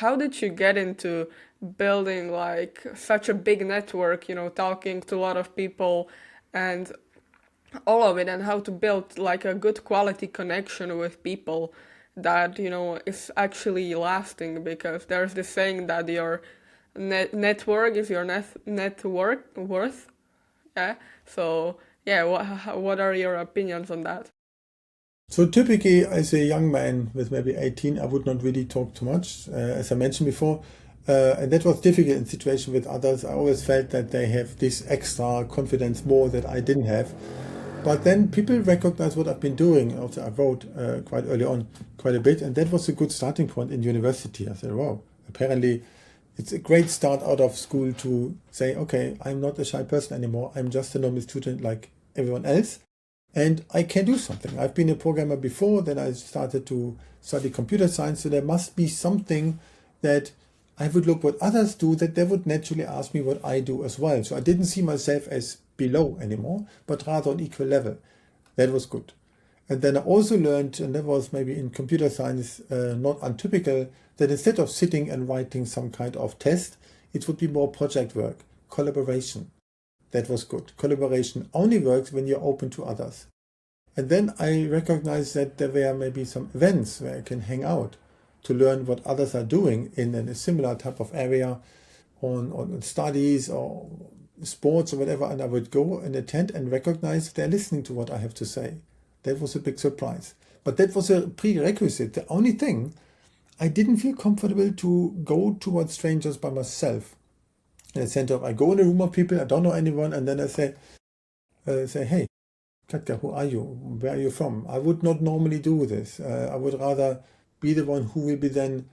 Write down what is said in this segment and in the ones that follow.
how did you get into building like such a big network, talking to a lot of people and all of it, and how to build like a good quality connection with people that, is actually lasting? Because there's this saying that your network is your worth. Yeah. So, yeah, what are your opinions on that? So typically, as a young man with maybe 18, I would not really talk too much, as I mentioned before. And that was difficult in situation with others. I always felt that they have this extra confidence more that I didn't have. But then people recognize what I've been doing. Also, I wrote quite early on quite a bit, and that was a good starting point in university. I said, wow, apparently it's a great start out of school to say, okay, I'm not a shy person anymore. I'm just a normal student like everyone else, and I can do something. I've been a programmer before, then I started to study computer science, so there must be something that I would look what others do, that they would naturally ask me what I do as well. So I didn't see myself as below anymore, but rather on equal level. That was good. And then I also learned, and that was maybe in computer science not untypical, that instead of sitting and writing some kind of test, it would be more project work, collaboration. That was good. Collaboration only works when you're open to others. And then I recognized that there were maybe some events where I can hang out to learn what others are doing in a similar type of area on studies or sports or whatever. And I would go and attend and recognize they're listening to what I have to say. That was a big surprise. But that was a prerequisite. The only thing, I didn't feel comfortable to go towards strangers by myself. In the sense of, I go in a room of people, I don't know anyone, and then I say, hey, Katka, who are you? Where are you from? I would not normally do this. I would rather be the one who will be then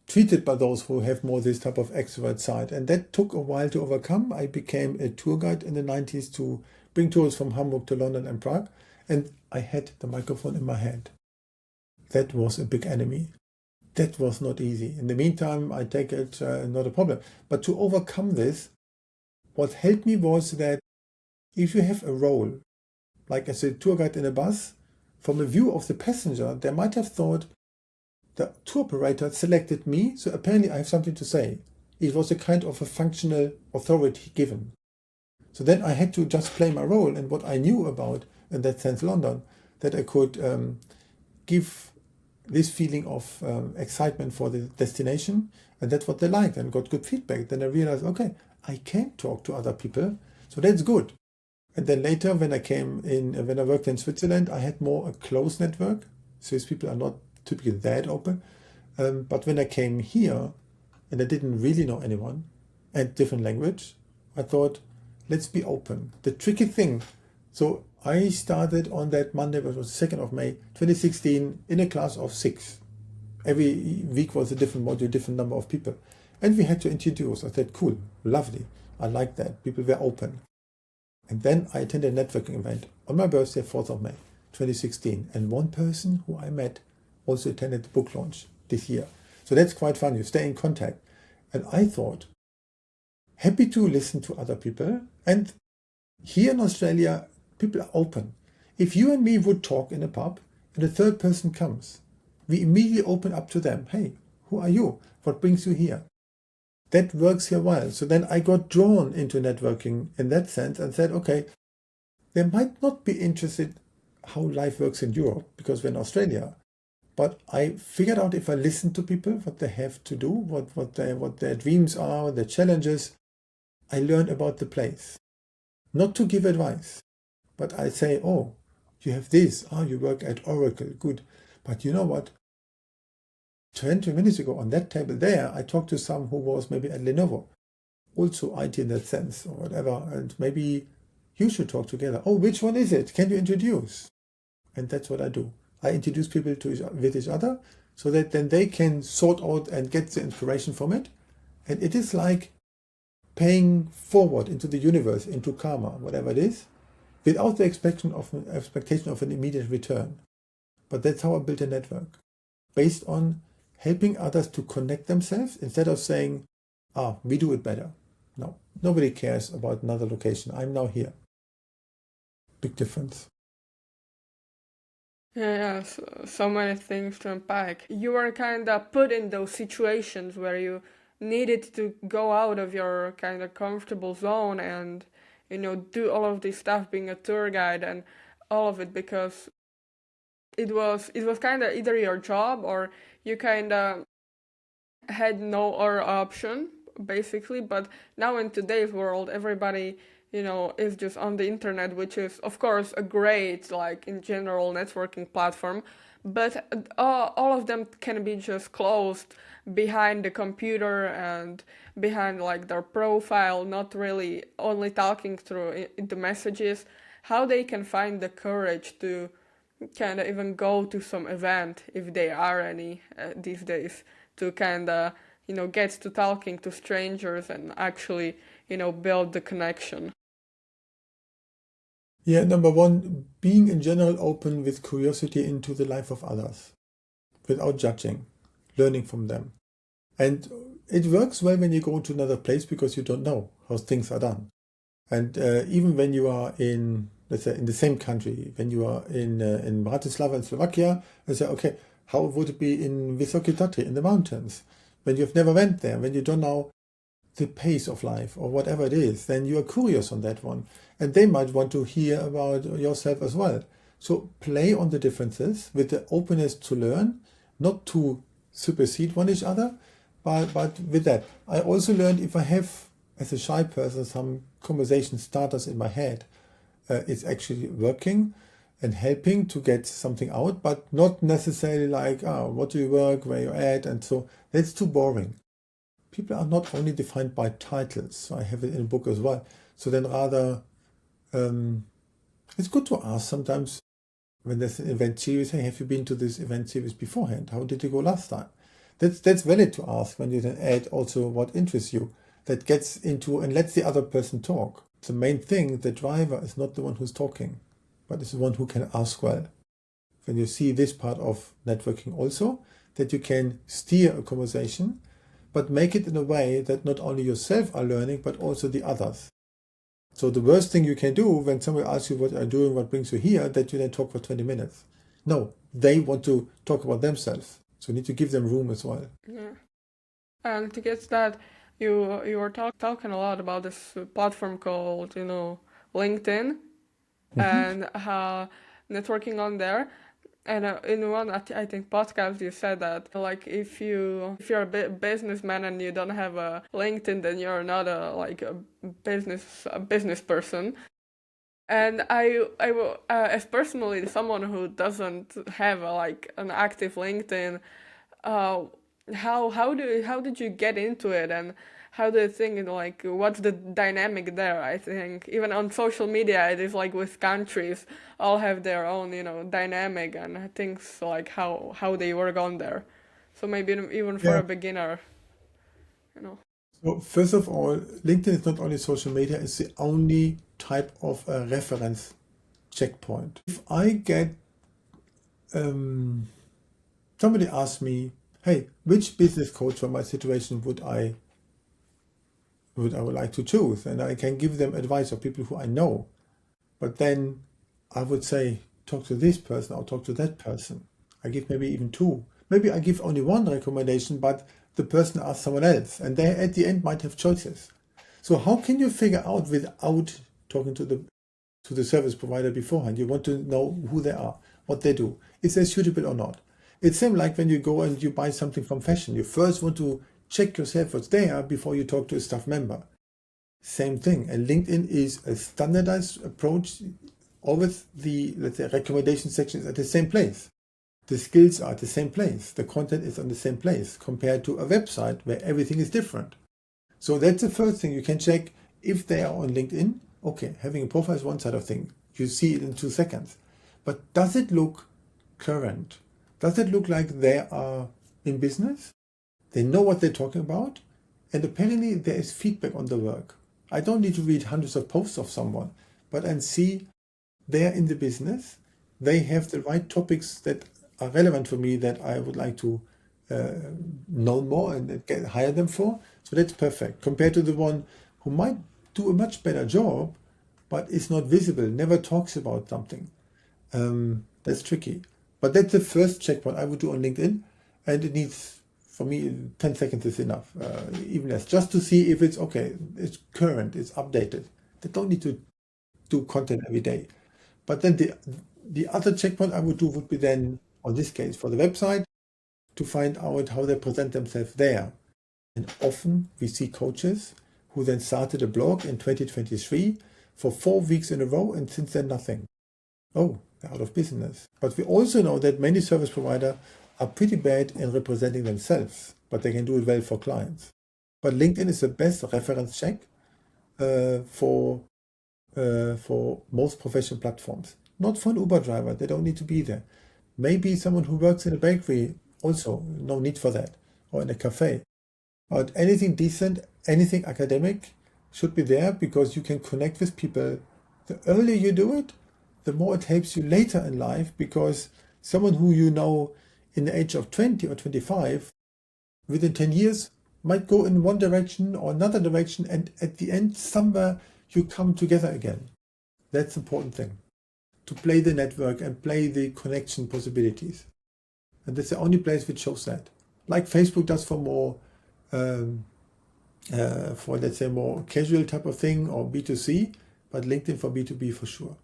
treated by those who have more this type of extrovert side. And that took a while to overcome. I became a tour guide in the 90s to bring tours from Hamburg to London and Prague. And I had the microphone in my hand. That was a big enemy. That was not easy. In the meantime, I take it not a problem. But to overcome this, what helped me was that if you have a role, like as a tour guide in a bus, from a view of the passenger, they might have thought the tour operator selected me, so apparently I have something to say. It was a kind of a functional authority given. So then I had to just play my role and what I knew about, in that sense, London, that I could give this feeling of excitement for the destination, and that's what they liked and got good feedback. Then I realized, okay, I can talk to other people, so that's good. And then later, when I worked in Switzerland, I had more a close network. Swiss people are not typically that open. But when I came here and I didn't really know anyone and different language, I thought, let's be open. The tricky thing, so I started on that Monday, which was the 2nd of May, 2016, in a class of 6. Every week was a different module, different number of people. And we had to introduce. I said, cool, lovely. I like that. People were open. And then I attended a networking event on my birthday, 4th of May, 2016. And one person who I met also attended the book launch this year. So that's quite fun. You stay in contact. And I thought, happy to listen to other people. And here in Australia, people are open. If you and me would talk in a pub and a third person comes, we immediately open up to them. Hey, who are you? What brings you here? That works here well. So then I got drawn into networking in that sense and said, okay, they might not be interested how life works in Europe because we're in Australia. But I figured out if I listen to people, what they have to do, what their dreams are, their challenges, I learned about the place. Not to give advice, but I say, oh, you have this. Oh, you work at Oracle. Good. But you know what? 20 minutes ago on that table there, I talked to some who was maybe at Lenovo, also IT in that sense or whatever, and maybe you should talk together. Oh, which one is it? Can you introduce? And that's what I do. I introduce people with each other so that then they can sort out and get the inspiration from it. And it is like paying forward into the universe, into karma, whatever it is, without the expectation of an immediate return. But that's how I built a network, based on helping others to connect themselves instead of saying, we do it better. No, nobody cares about another location. I'm now here. Big difference. Yeah, yeah, so many things to unpack. You were kind of put in those situations where you needed to go out of your kind of comfortable zone and, do all of this stuff, being a tour guide and all of it, because it was kind of either your job or you kind of had no other option, basically. But now in today's world, everybody, is just on the internet, which is of course a great, like, in general, networking platform, but all of them can be just closed behind the computer and behind like their profile, not really only talking through the messages. How they can find the courage to kind of even go to some event, if there are any these days, to kind of get to talking to strangers and actually build the connection. Yeah, number one, being in general open with curiosity into the life of others, without judging, learning from them. And it works well when you go to another place because you don't know how things are done. And even when you are in, let's say, in the same country, when you are in Bratislava in Slovakia, I say, okay, how would it be in Vysoké Tatry in the mountains? When you've never went there, when you don't know the pace of life or whatever it is, then you are curious on that one. And they might want to hear about yourself as well. So play on the differences with the openness to learn, not to supersede one each other, but with that. I also learned if I have, as a shy person, some conversation starters in my head, it's actually working and helping to get something out, but not necessarily like, what do you work, where you at, and so that's too boring. People are not only defined by titles. So I have it in a book as well. So then rather, it's good to ask sometimes when there's an event series, hey, have you been to this event series beforehand? How did you go last time? That's valid to ask when you then add also what interests you. That gets into and lets the other person talk. The main thing, the driver is not the one who's talking, but is the one who can ask well. When you see this part of networking also, that you can steer a conversation, but make it in a way that not only yourself are learning, but also the others. So the worst thing you can do when somebody asks you what are you doing, what brings you here, that you then talk for 20 minutes. No, they want to talk about themselves. So you need to give them room as well. Yeah. And to get that, you were talking a lot about this platform called LinkedIn, Mhm. and networking on there. And in one, I think, podcast, you said that, like, if you're a businessman and you don't have a LinkedIn, then you're not a business person. And as personally someone who doesn't have like an active LinkedIn, uh, how did you get into it, and how do you think, like, what's the dynamic there? I think even on social media it is like with countries all have their own dynamic and things, like how they work on there. So maybe even for Yeah. a beginner, you know. So first of all, LinkedIn is not only social media, it's the only type of reference checkpoint. If I get somebody asks me, hey, which business coach for my situation would like to choose? And I can give them advice of people who I know. But then I would say, talk to this person or talk to that person. I give maybe even two. Maybe I give only one recommendation, but the person asks someone else, and they at the end might have choices. So how can you figure out without talking to the service provider beforehand? You want to know who they are, what they do, is they suitable or not. It's same like when you go and you buy something from fashion. You first want to check yourself what's there before you talk to a staff member. Same thing. And LinkedIn is a standardized approach. Always the, let's say, recommendation section is at the same place. The skills are at the same place. The content is on the same place compared to a website where everything is different. So that's the first thing you can check if they are on LinkedIn. Okay, having a profile is one side of thing. You see it in 2 seconds. But does it look current? Does it look like they are in business? They know what they're talking about? And apparently there is feedback on the work. I don't need to read hundreds of posts of someone, but and see they're in the business. They have the right topics that are relevant for me that I would like to uh, know more and hire them for. So that's perfect compared to the one who might do a much better job, but is not visible, never talks about something. That's tricky. But that's the first checkpoint I would do on LinkedIn, and it needs, for me, 10 seconds is enough, even less, just to see if it's okay, it's current, it's updated. They don't need to do content every day. But then the other checkpoint I would do would be then, on this case, for the website, to find out how they present themselves there. And often we see coaches who then started a blog in 2023 for 4 weeks in a row, and since then nothing. Oh, they're out of business. But we also know that many service providers are pretty bad in representing themselves, but they can do it well for clients. But LinkedIn is the best reference check for most professional platforms. Not for an Uber driver, they don't need to be there. Maybe someone who works in a bakery, also no need for that, or in a cafe. But anything decent, anything academic should be there, because you can connect with people. The earlier you do it, the more it helps you later in life, because someone who you know in the age of 20 or 25, within 10 years, might go in one direction or another direction, and at the end, somewhere you come together again. That's the important thing, to play the network and play the connection possibilities. And that's the only place which shows that. Like Facebook does for more, for let's say more casual type of thing, or B2C, but LinkedIn for B2B for sure.